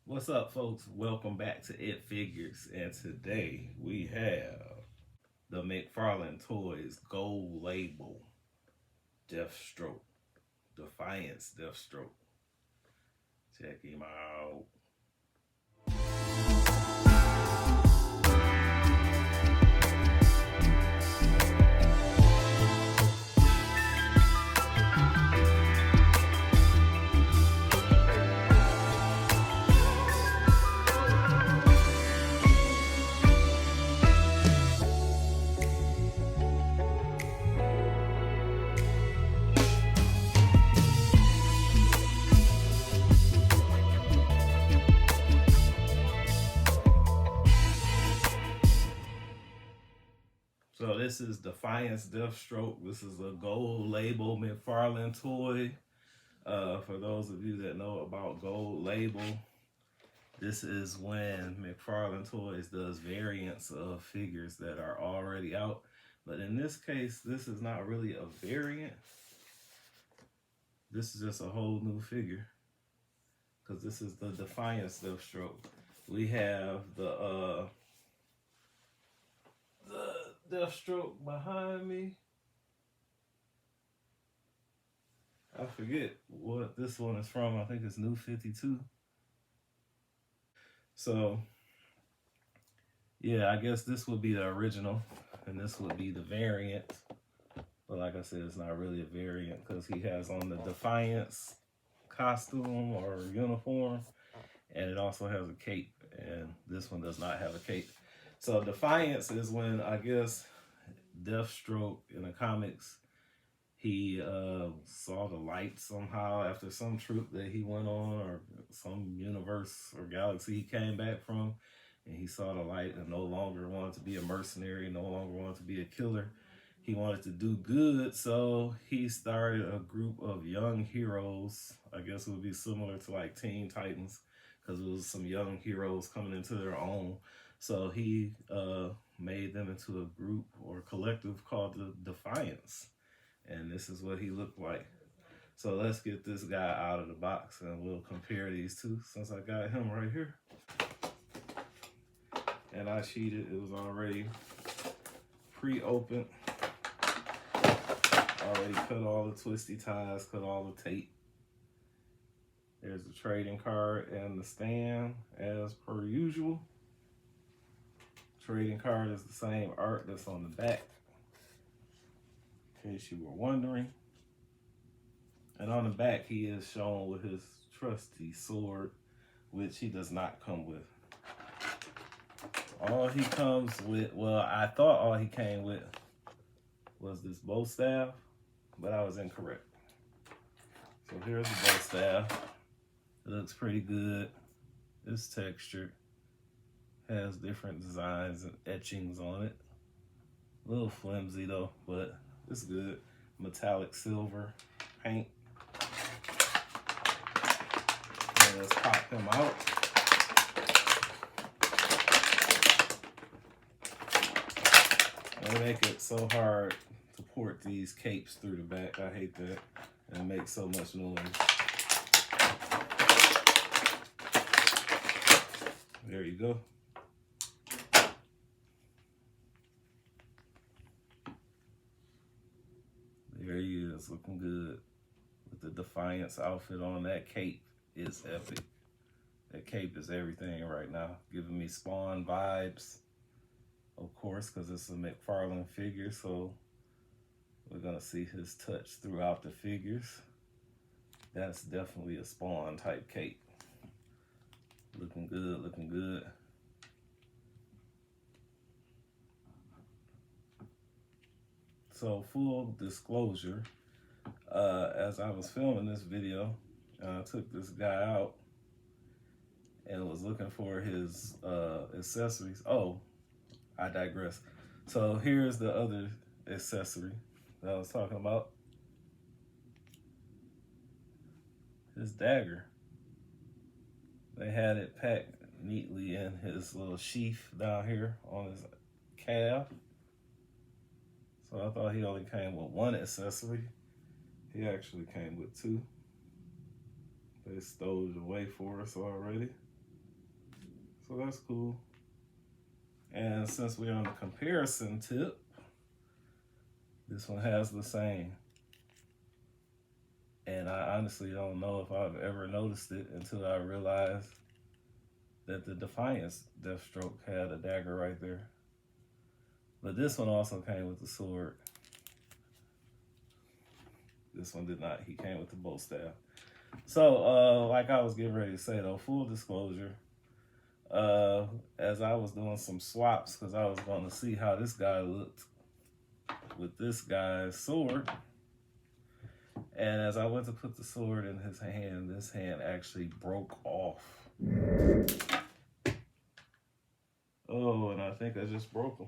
What's up, folks? Welcome back to It Figures, and today we have the McFarlane Toys Gold Label Deathstroke, Defiance Deathstroke. Check him out. So this is Defiance Deathstroke. This is a gold label McFarlane toy. For those of you that know about gold label, this is when McFarlane Toys does variants of figures that are already out. But in this case, this is not really a variant. This is just a whole new figure. Because this is the Defiance Deathstroke. We have the Deathstroke behind me. I forget what this one is from. I think it's New 52. So, yeah, I guess this would be the original, and this would be the variant. But like I said, it's not really a variant because he has on the Defiance costume or uniform, and it also has a cape, and this one does not have a cape. So Defiance is when, I guess, Deathstroke in the comics, he saw the light somehow after some trip that he went on, or some universe or galaxy he came back from, and he saw the light and no longer wanted to be a mercenary, no longer wanted to be a killer. He wanted to do good, so he started a group of young heroes. I guess it would be similar to like Teen Titans, because it was some young heroes coming into their own. So he made them into a group or collective called the Defiance. And this is what he looked like. So let's get this guy out of the box and we'll compare these two, since I got him right here. And I cheated, it was already pre-opened. Already cut all the twisty ties, cut all the tape. There's the trading card and the stand as per usual. Trading card is the same art that's on the back, in case you were wondering. And on the back, he is shown with his trusty sword, which he does not come with. All he comes with, well, I thought all he came with was this bow staff, but I was incorrect. So here's the bow staff. It looks pretty good. It's textured. Has different designs and etchings on it. A little flimsy though, but it's good. Metallic silver paint. And let's pop them out. They make it so hard to port these capes through the back. I hate that. And it makes so much noise. There you go. There he is, looking good. With the Defiance outfit on. That cape is epic. That cape is everything right now. Giving me Spawn vibes. Of course, because it's a McFarlane figure, so we're going to see his touch throughout the figures. That's definitely a Spawn type cape. Looking good, looking good. So full disclosure, as I was filming this video, I took this guy out and was looking for his accessories. Oh, I digress. So here's the other accessory that I was talking about. His dagger. They had it packed neatly in his little sheath down here on his calf. So I thought he only came with one accessory. He actually came with two. They stowed it away for us already. So that's cool. And since we're on the comparison tip, this one has the same. And I honestly don't know if I've ever noticed it until I realized that the Defiance Deathstroke had a dagger right there. But this one also came with the sword. This one did not. He came with the bow staff. So, like I was getting ready to say though, full disclosure, as I was doing some swaps, because I was going to see how this guy looked with this guy's sword. And as I went to put the sword in his hand, this hand actually broke off. Oh, and I think I just broke him.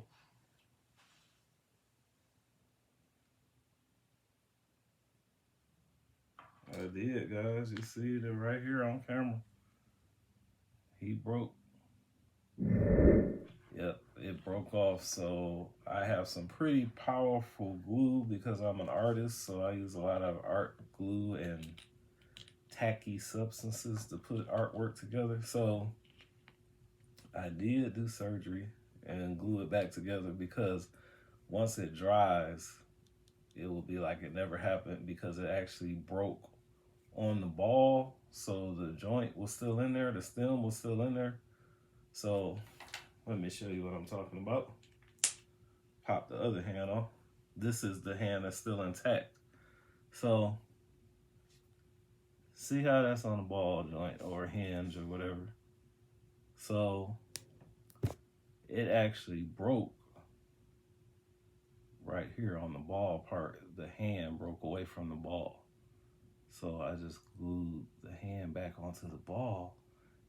I did, guys. You see it right here on camera. He broke. Yep, it broke off. So I have some pretty powerful glue because I'm an artist. So I use a lot of art glue and tacky substances to put artwork together. So I did do surgery and glue it back together because once it dries, it will be like it never happened because it actually broke on the ball. So the joint was still in there, the stem was still in there. So let me show you what I'm talking about. Pop the other hand off. This is the hand that's still intact. So see how that's on the ball joint or hinge or whatever. So it actually broke right here on the ball part. The hand broke away from the ball. So I just glued the hand back onto the ball.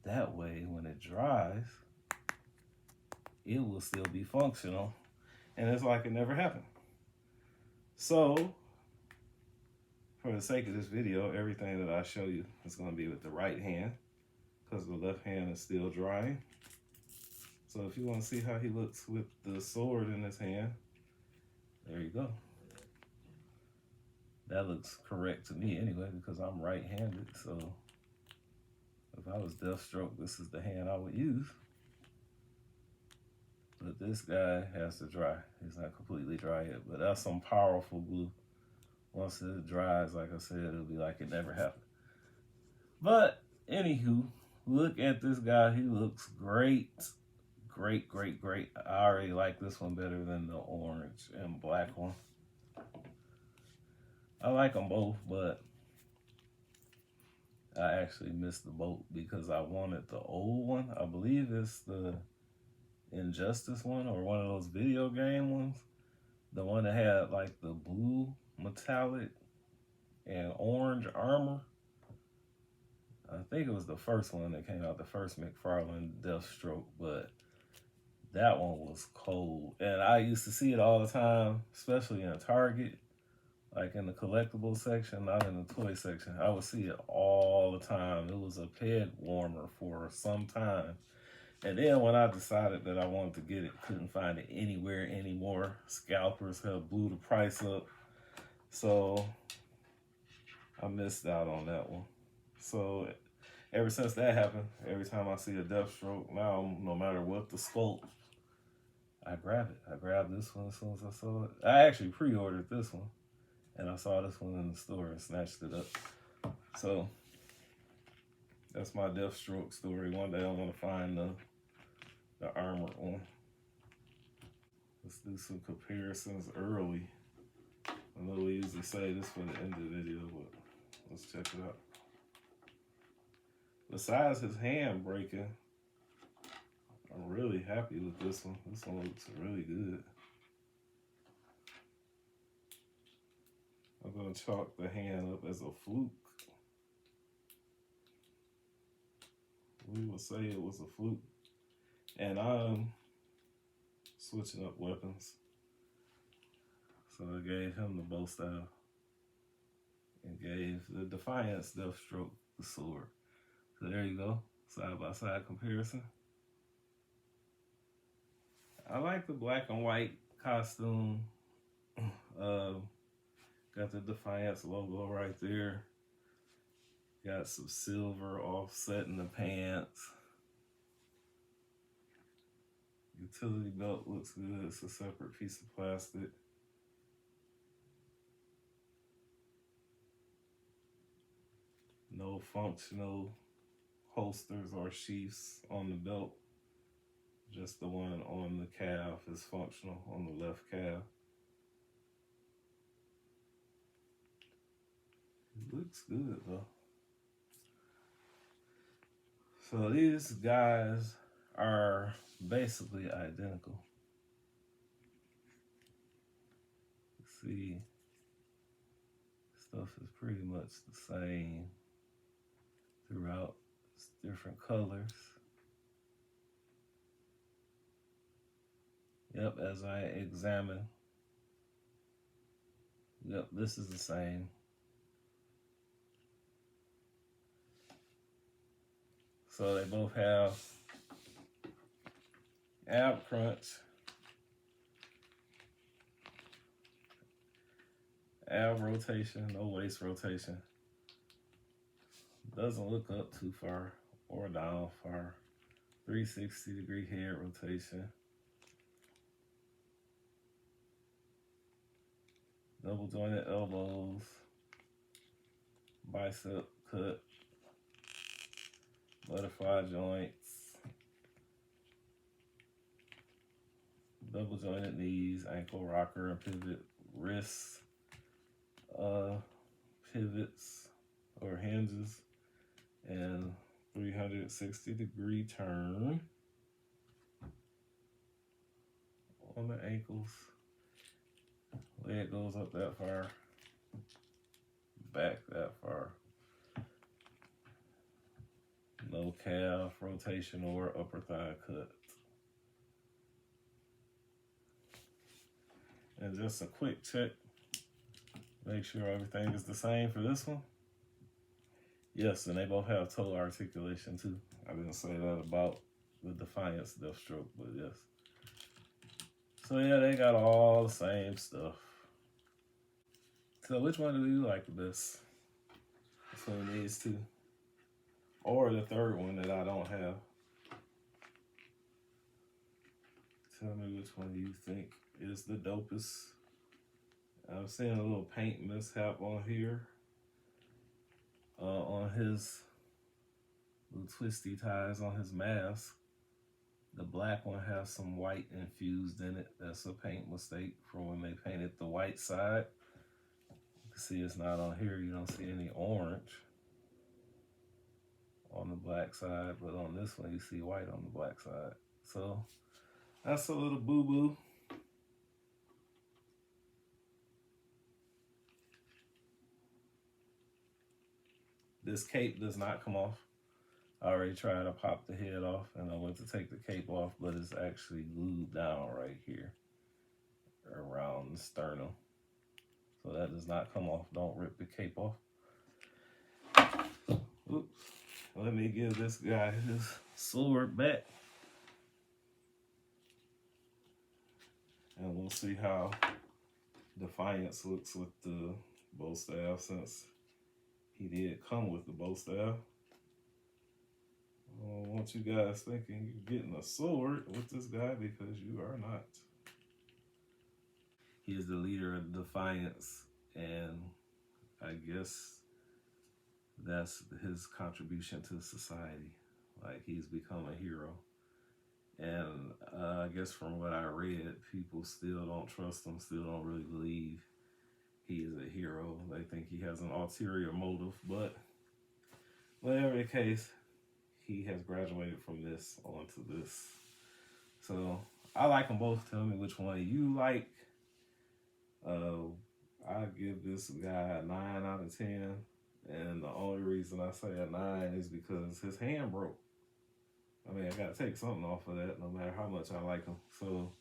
That way, when it dries, it will still be functional. And it's like it never happened. So, for the sake of this video, everything that I show you is going to be with the right hand because the left hand is still drying. So if you want to see how he looks with the sword in his hand, there you go. That looks correct to me anyway because I'm right-handed. So if I was Deathstroke, this is the hand I would use. But this guy has to dry. He's not completely dry yet, but that's some powerful glue. Once it dries, like I said, it'll be like it never happened. But anywho, look at this guy. He looks great. Great, great, great. I already like this one better than the orange and black one. I like them both, but I actually missed the boat because I wanted the old one. I believe it's the Injustice one or one of those video game ones. The one that had like the blue metallic and orange armor. I think it was the first one that came out, the first McFarlane Deathstroke, but that one was cold. And I used to see it all the time, especially in Target, like in the collectible section, not in the toy section. I would see it all the time. It was a peg warmer for some time. And then when I decided that I wanted to get it, couldn't find it anywhere anymore. Scalpers have blew the price up. So I missed out on that one. So ever since that happened, every time I see a Deathstroke, now no matter what the sculpt, I grab it. I grabbed this one as soon as I saw it. I actually pre-ordered this one. And I saw this one in the store and snatched it up. So that's my Deathstroke story. One day I'm going to find the armored one. Let's do some comparisons early. I know we usually say this for the end of the video, but let's check it out. Besides his hand breaking, I'm really happy with this one. This one looks really good. I'm going to chalk the hand up as a fluke. We will say it was a fluke. And I'm switching up weapons. So I gave him the bow style and gave the Defiance Deathstroke the sword. So there you go, side by side comparison. I like the black and white costume. Got the Defiance logo right there. Got some silver offset in the pants. Utility belt looks good. It's a separate piece of plastic. No functional holsters or sheaths on the belt. Just the one on the calf is functional, on the left calf. It looks good though. So these guys are basically identical. See, stuff is pretty much the same throughout. It's different colors. Yep, as I examine. Yep, this is the same. So they both have ab crunch, ab rotation, no waist rotation. Doesn't look up too far or down far. 360-degree head rotation. Double jointed elbows. Bicep cut. Butterfly joints. Double jointed knees, ankle rocker and pivot, wrists, pivots or hinges, and 360-degree turn on the ankles. Leg goes up that far, back that far. No calf rotation or upper thigh cut. And just a quick check. Make sure everything is the same for this one. Yes, and they both have toe articulation too. I didn't say that about the Defiance Deathstroke, but yes. So yeah, they got all the same stuff. So which one do you like the best between these two? Or the third one that I don't have? Tell me which one you think is the dopest. I'm seeing a little paint mishap on here. On his little twisty ties on his mask. The black one has some white infused in it. That's a paint mistake from when they painted the white side. You can see it's not on here. You don't see any orange on the black side, but on this one you see white on the black side. So that's a little boo-boo. This cape does not come off. I already tried to pop the head off and I went to take the cape off, but it's actually glued down right here around the sternum. So that does not come off. Don't rip the cape off. Oops. Let me give this guy his sword back. And we'll see how Defiance looks with the bow staff, since he did come with the bow staff. I don't want you guys thinking you're getting a sword with this guy, because you are not. He is the leader of Defiance, and I guess that's his contribution to society. Like, he's become a hero. And I guess from what I read, people still don't trust him, still don't really believe he is a hero. They think he has an ulterior motive, but whatever the case, he has graduated from this onto this. So I like them both. Tell me which one you like. I give this guy a 9 out of 10. And the only reason I say a 9 is because his hand broke. I mean, I got to take something off of that no matter how much I like him. So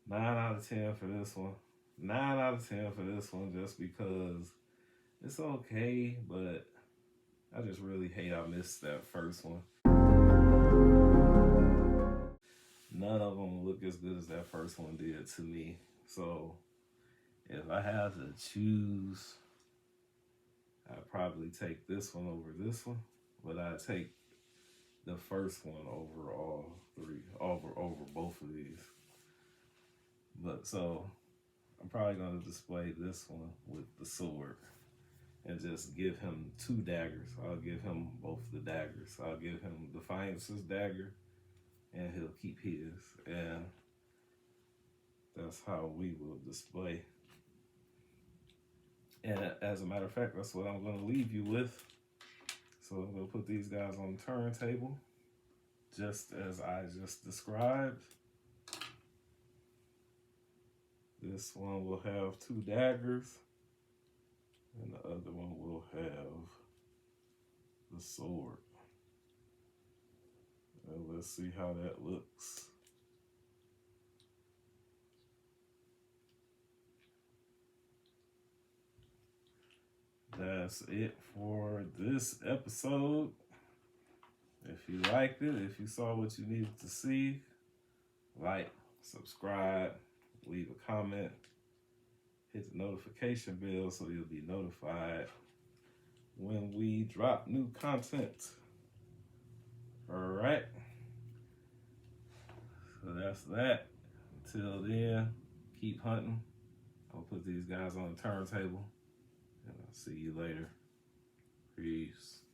9 out of 10 for this one. 9 out of 10 for this one, just because it's okay, but I just really hate I missed that first one. None of them look as good as that first one did to me. So if I had to choose, I'd probably take this one over this one, but I'd take the first one over all three, over both of these. But so I'm probably going to display this one with the sword and just give him 2 daggers. I'll give him both the daggers. I'll give him Defiance's dagger, and he'll keep his. And that's how we will display. And as a matter of fact, that's what I'm going to leave you with. So we'll put these guys on the turntable, just as I just described. This one will have 2 daggers, and the other one will have the sword. And let's see how that looks. That's it for this episode. If you liked it, if you saw what you needed to see, like, subscribe, leave a comment, hit the notification bell so you'll be notified when we drop new content. All right. So that's that. Until then, keep hunting. I'll put these guys on the turntable, and I'll see you later. Peace.